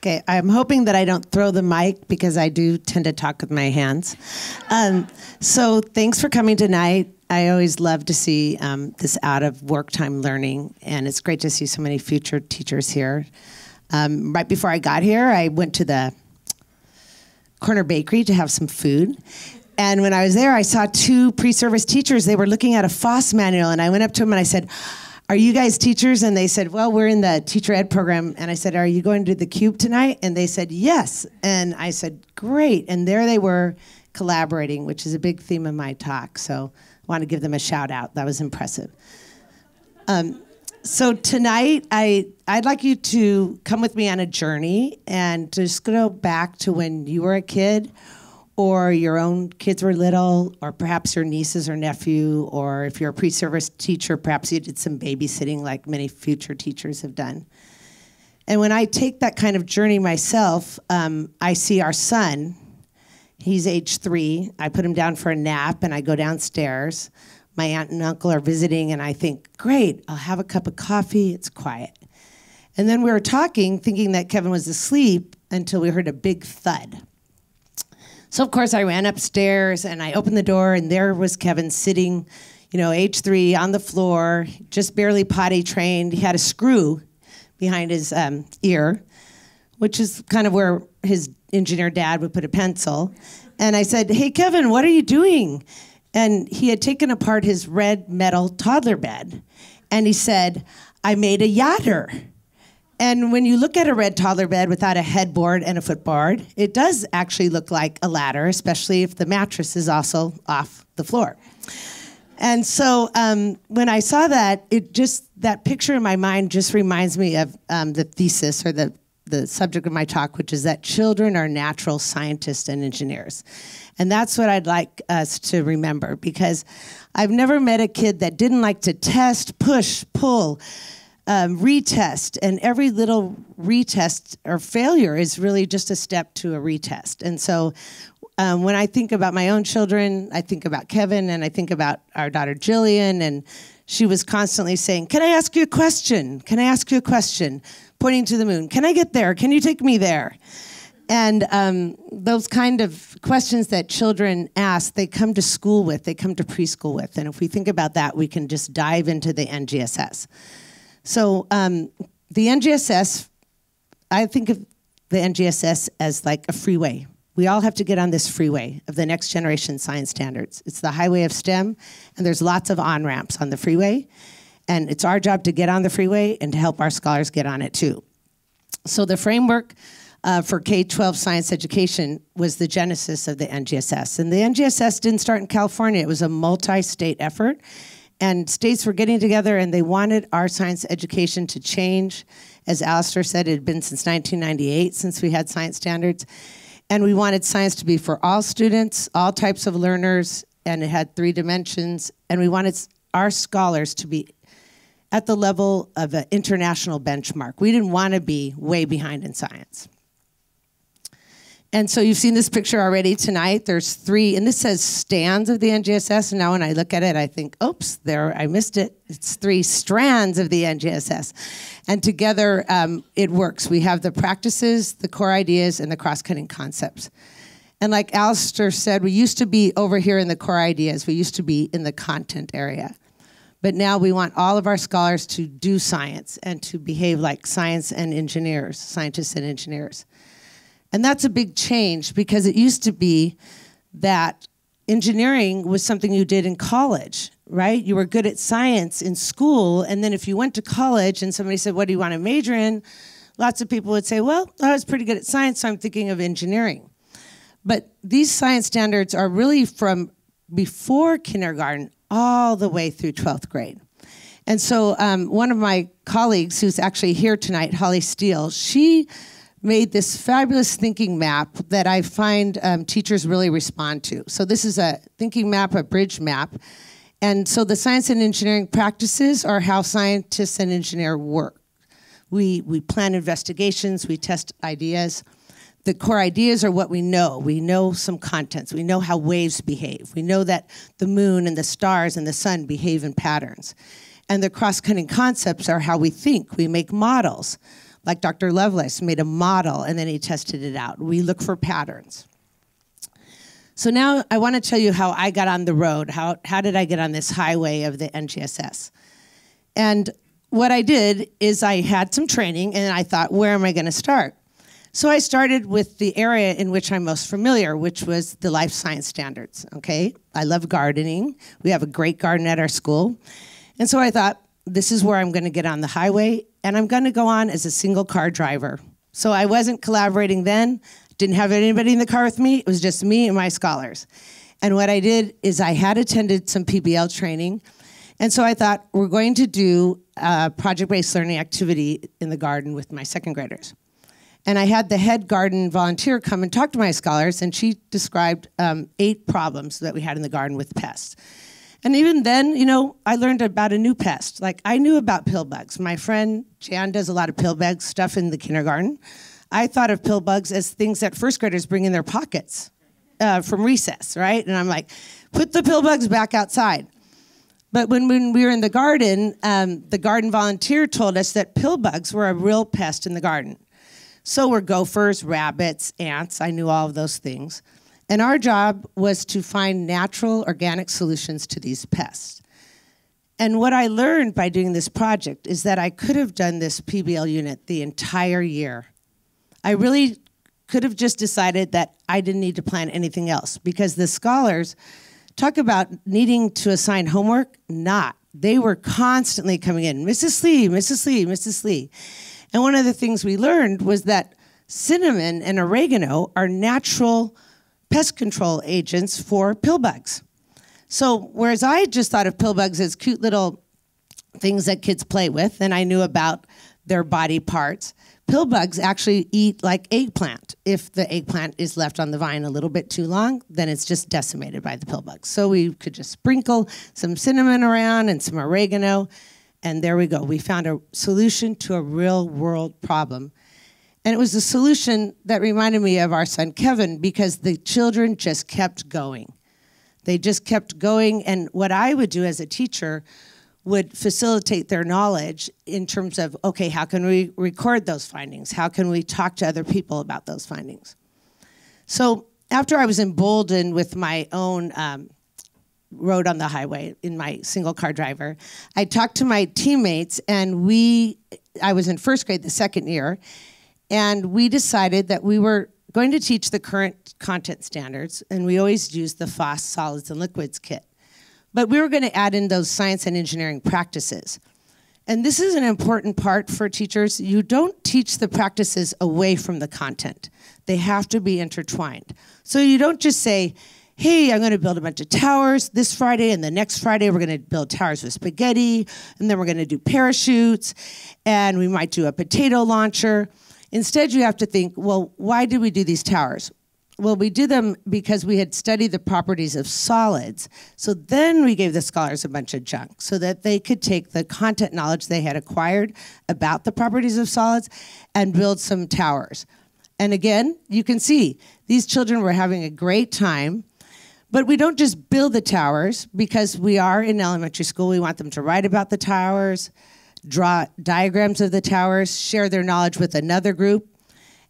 Okay, I'm hoping that I don't throw the mic because I do tend to talk with my hands. So thanks for coming tonight. I always love to see this out of work time learning, and it's great to see so many future teachers here. Right before I got here, I went to the corner bakery to have some food. And when I was there, I saw two pre-service teachers. They were looking at a FOSS manual, and I went up to them and I said, "Are you guys teachers?" And they said, "Well, we're in the teacher ed program." And I said, "Are you going to the Cube tonight?" And they said, "Yes." And I said, "Great." And there they were collaborating, which is a big theme of my talk. So I want to give them a shout out. That was impressive. So tonight, I'd like you to come with me on a journey and just go back to when you were a kid, or your own kids were little, or perhaps your nieces or nephew, or if you're a pre-service teacher, perhaps you did some babysitting like many future teachers have done. And when I take that kind of journey myself, I see our son. He's age 3. I put him down for a nap, and I go downstairs. My aunt and uncle are visiting, and I think, great, I'll have a cup of coffee, it's quiet. And then we were talking, thinking that Kevin was asleep, until we heard a big thud. So of course I ran upstairs and I opened the door, and there was Kevin sitting, age 3 on the floor, just barely potty trained. He had a screw behind his ear, which is kind of where his engineer dad would put a pencil. And I said, "Hey Kevin, what are you doing?" And he had taken apart his red metal toddler bed. And he said, "I made a yachter." And when you look at a red toddler bed without a headboard and a footboard, it does actually look like a ladder, especially if the mattress is also off the floor. And so when I saw that, that picture in my mind just reminds me of the thesis, or the subject of my talk, which is that children are natural scientists and engineers. And that's what I'd like us to remember, because I've never met a kid that didn't like to test, push, pull, retest, and every little retest or failure is really just a step to a retest. And so when I think about my own children, I think about Kevin, and I think about our daughter Jillian, and she was constantly saying, "Can I ask you a question? Can I ask you a question?" Pointing to the moon. "Can I get there? Can you take me there?" And those kind of questions that children ask, they come to school with, they come to preschool with. And if we think about that, we can just dive into the NGSS. So the NGSS, I think of the NGSS as like a freeway. We all have to get on this freeway of the next generation science standards. It's the highway of STEM, and there's lots of on-ramps on the freeway. And it's our job to get on the freeway and to help our scholars get on it too. So the framework for K-12 science education was the genesis of the NGSS. And the NGSS didn't start in California. It was a multi-state effort. And states were getting together, and they wanted our science education to change. As Alistair said, it had been since 1998 since we had science standards. And we wanted science to be for all students, all types of learners, and it had 3 dimensions. And we wanted our scholars to be at the level of an international benchmark. We didn't want to be way behind in science. And so you've seen this picture already tonight. There's 3, and this says stands of the NGSS. And now when I look at it, I think, oops, there, I missed it. It's 3 strands of the NGSS. And together, it works. We have the practices, the core ideas, and the cross-cutting concepts. And like Alistair said, we used to be over here in the core ideas. We used to be in the content area. But now we want all of our scholars to do science and to behave like scientists and engineers. And that's a big change, because it used to be that engineering was something you did in college, right? You were good at science in school, and then if you went to college and somebody said, "What do you want to major in?" Lots of people would say, "Well, I was pretty good at science, so I'm thinking of engineering." But these science standards are really from before kindergarten all the way through 12th grade. And so one of my colleagues who's actually here tonight, Holly Steele, she made this fabulous thinking map that I find teachers really respond to. So this is a thinking map, a bridge map. And so the science and engineering practices are how scientists and engineers work. We plan investigations, we test ideas. The core ideas are what we know. We know some contents. We know how waves behave. We know that the moon and the stars and the sun behave in patterns. And the cross-cutting concepts are how we think. We make models. like Dr. Lovelace made a model and then he tested it out. We look for patterns. So now I want to tell you how I got on the road. How did I get on this highway of the NGSS? And what I did is I had some training and I thought, where am I going to start? So I started with the area in which I'm most familiar, which was the life science standards, okay? I love gardening. We have a great garden at our school. And so I thought, this is where I'm going to get on the highway, and I'm going to go on as a single car driver. So I wasn't collaborating then, didn't have anybody in the car with me. It was just me and my scholars. And what I did is I had attended some PBL training, and so I thought, we're going to do a project-based learning activity in the garden with my second graders. And I had the head garden volunteer come and talk to my scholars, and she described 8 problems that we had in the garden with pests. And even then, you know, I learned about a new pest. Like, I knew about pill bugs. My friend Jan does a lot of pill bug stuff in the kindergarten. I thought of pill bugs as things that first graders bring in their pockets from recess, right? And I'm like, put the pill bugs back outside. But when we were in the garden volunteer told us that pill bugs were a real pest in the garden. So were gophers, rabbits, ants. I knew all of those things. And our job was to find natural, organic solutions to these pests. And what I learned by doing this project is that I could have done this PBL unit the entire year. I really could have just decided that I didn't need to plan anything else, because the scholars talk about needing to assign homework. Not. They were constantly coming in, Mrs. Slee, Mrs. Slee, Mrs. Slee. And one of the things we learned was that cinnamon and oregano are natural pest control agents for pill bugs. So whereas I just thought of pill bugs as cute little things that kids play with, and I knew about their body parts, pill bugs actually eat like eggplant. If the eggplant is left on the vine a little bit too long, then it's just decimated by the pill bugs. So we could just sprinkle some cinnamon around and some oregano, and there we go. We found a solution to a real world problem. And it was a solution that reminded me of our son Kevin, because the children just kept going. They just kept going, and what I would do as a teacher would facilitate their knowledge in terms of, okay, how can we record those findings? How can we talk to other people about those findings? So after I was emboldened with my own road on the highway in my single car driver, I talked to my teammates, and I was in first grade the second year, and we decided that we were going to teach the current content standards, and we always used the FOSS solids and liquids kit. But we were going to add in those science and engineering practices. And this is an important part for teachers. You don't teach the practices away from the content. They have to be intertwined. So you don't just say, hey, I'm going to build a bunch of towers this Friday, and the next Friday we're going to build towers with spaghetti, and then we're going to do parachutes, and we might do a potato launcher. Instead, you have to think, well, why did we do these towers? Well, we did them because we had studied the properties of solids. So then we gave the scholars a bunch of junk so that they could take the content knowledge they had acquired about the properties of solids and build some towers. And again, you can see these children were having a great time. But we don't just build the towers, because we are in elementary school. We want them to write about the towers, draw diagrams of the towers, share their knowledge with another group.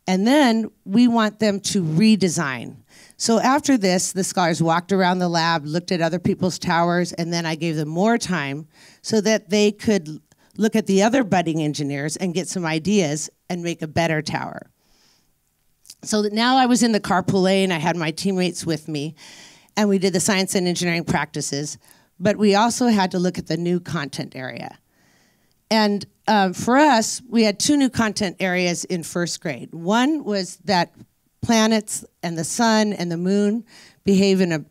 And then we want them to redesign. So after this, the scholars walked around the lab, looked at other people's towers, and then I gave them more time so that they could look at the other budding engineers and get some ideas and make a better tower. So that now I was in the carpool lane, I had my teammates with me, and we did the science and engineering practices, but we also had to look at the new content area. And for us, we had 2 new content areas in first grade. One was that planets and the sun and the moon behave in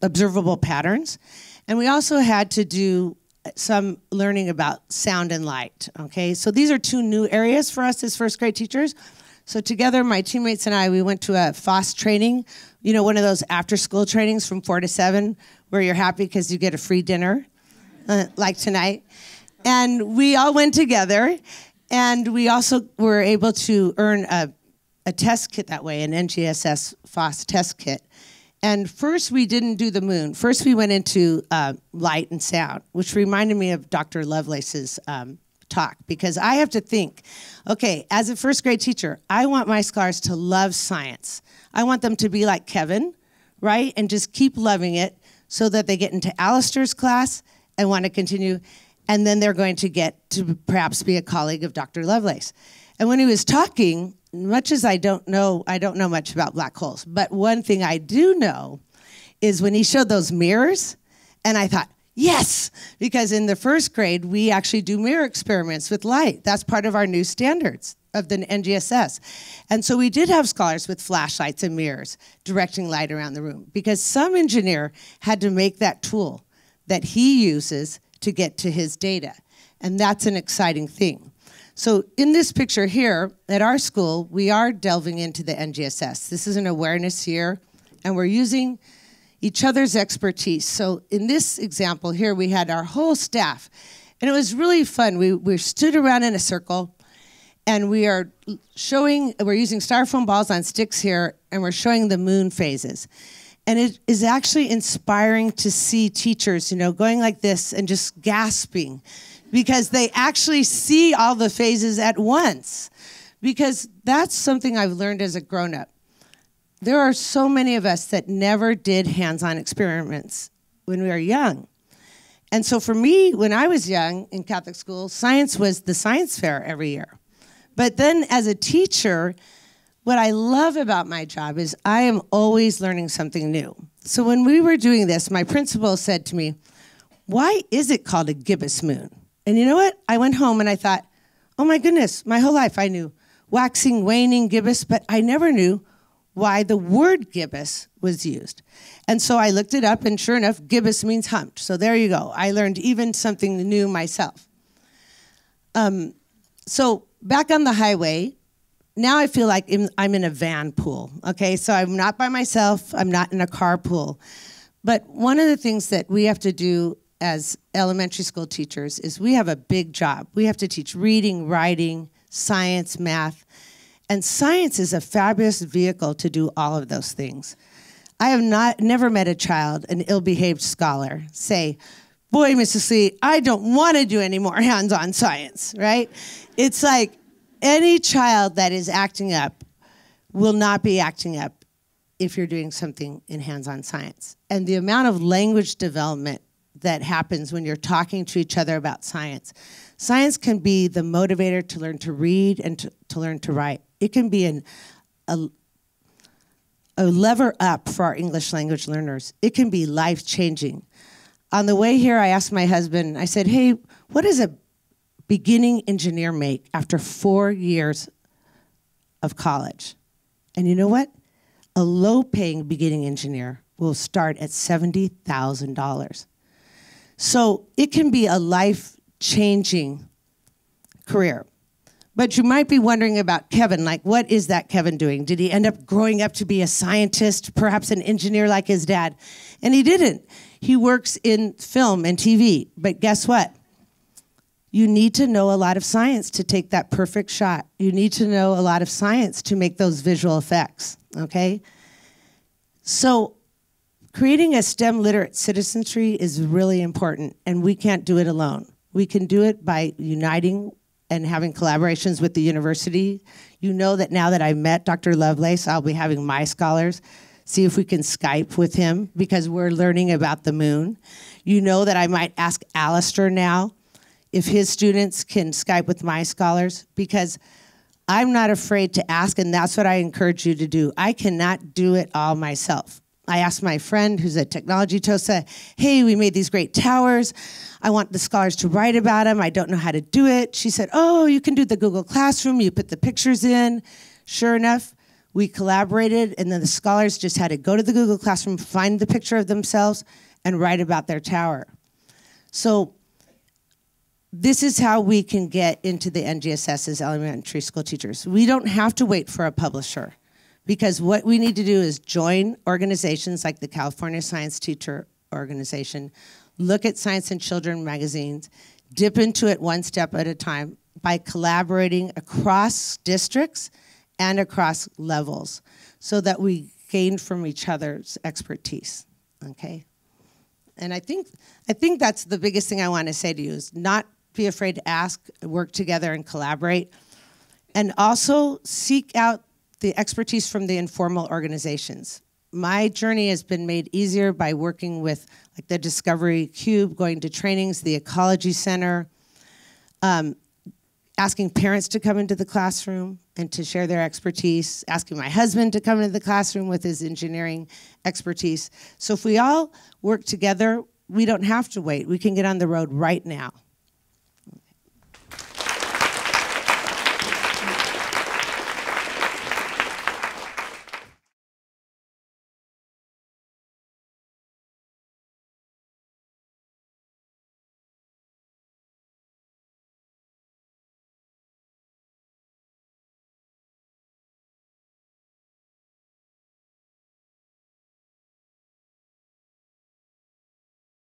observable patterns. And we also had to do some learning about sound and light, okay? So these are 2 new areas for us as first grade teachers. So together, my teammates and I, we went to a FOSS training, you know, one of those after-school trainings from 4 to 7, where you're happy because you get a free dinner, like tonight. And we all went together, and we also were able to earn a test kit that way, an NGSS FOSS test kit. And first, we didn't do the moon. First, we went into light and sound, which reminded me of Dr. Lovelace's talk, because I have to think, okay, as a first grade teacher, I want my scholars to love science. I want them to be like Kevin, right? And just keep loving it so that they get into Alistair's class and want to continue. And then they're going to get to perhaps be a colleague of Dr. Lovelace. And when he was talking, much as I don't know much about black holes, but one thing I do know is when he showed those mirrors, and I thought, yes, because in the first grade, we actually do mirror experiments with light. That's part of our new standards of the NGSS. And so we did have scholars with flashlights and mirrors directing light around the room, because some engineer had to make that tool that he uses to get to his data. And that's an exciting thing. So in this picture here, at our school, we are delving into the NGSS. This is an awareness year, and we're using each other's expertise. So in this example here, we had our whole staff, and it was really fun. We stood around in a circle, and we're using styrofoam balls on sticks here, and we're showing the moon phases. And it is actually inspiring to see teachers, going like this and just gasping, because they actually see all the phases at once. Because that's something I've learned as a grown-up. There are so many of us that never did hands-on experiments when we were young. And so for me, when I was young in Catholic school, science was the science fair every year. But then as a teacher, what I love about my job is I am always learning something new. So when we were doing this, my principal said to me, "Why is it called a gibbous moon?" And you know what? I went home and I thought, oh my goodness, my whole life I knew waxing, waning, gibbous, but I never knew why the word gibbous was used. And so I looked it up, and sure enough, gibbous means humped. So there you go. I learned even something new myself. So back on the highway, now I feel like I'm in a van pool, okay? So I'm not by myself. I'm not in a carpool. But one of the things that we have to do as elementary school teachers is we have a big job. We have to teach reading, writing, science, math. And science is a fabulous vehicle to do all of those things. I have never met a child, an ill-behaved scholar, say, "Boy, Mrs. Slee, I don't want to do any more hands-on science," right? It's like any child that is acting up will not be acting up if you're doing something in hands-on science. And the amount of language development that happens when you're talking to each other about science. Science can be the motivator to learn to read and to learn to write. It can be a lever up for our English language learners. It can be life-changing. On the way here, I asked my husband, I said, "Hey, what does a beginning engineer make after 4 years of college?" And you know what? A low-paying beginning engineer will start at $70,000. So it can be a life-changing career. But you might be wondering about Kevin, like, what is that Kevin doing? Did he end up growing up to be a scientist, perhaps an engineer like his dad? And he didn't. He works in film and TV. But guess what? You need to know a lot of science to take that perfect shot. You need to know a lot of science to make those visual effects, okay? So creating a STEM literate citizenry is really important, and we can't do it alone. We can do it by uniting and having collaborations with the university. You know that now that I met Dr. Lovelace, I'll be having my scholars see if we can Skype with him because we're learning about the moon. You know that I might ask Alistair now if his students can Skype with my scholars, because I'm not afraid to ask, and that's what I encourage you to do. I cannot do it all myself. I asked my friend who's a technology TOSA, "Hey, we made these great towers. I want the scholars to write about them. I don't know how to do it." She said, "Oh, you can do the Google Classroom. You put the pictures in." Sure enough, we collaborated, and then the scholars just had to go to the Google Classroom, find the picture of themselves, and write about their tower. So this is how we can get into the NGSS as elementary school teachers. We don't have to wait for a publisher. Because what we need to do is join organizations like the California Science Teacher Organization, look at Science and Children magazines, dip into it one step at a time by collaborating across districts and across levels so that we gain from each other's expertise, okay? And I think that's the biggest thing I want to say to you is not be afraid to ask, work together and collaborate. And also seek out the expertise from the informal organizations. My journey has been made easier by working with like the Discovery Cube, going to trainings, the Ecology Center, asking parents to come into the classroom and to share their expertise, asking my husband to come into the classroom with his engineering expertise. So if we all work together, we don't have to wait. We can get on the road right now.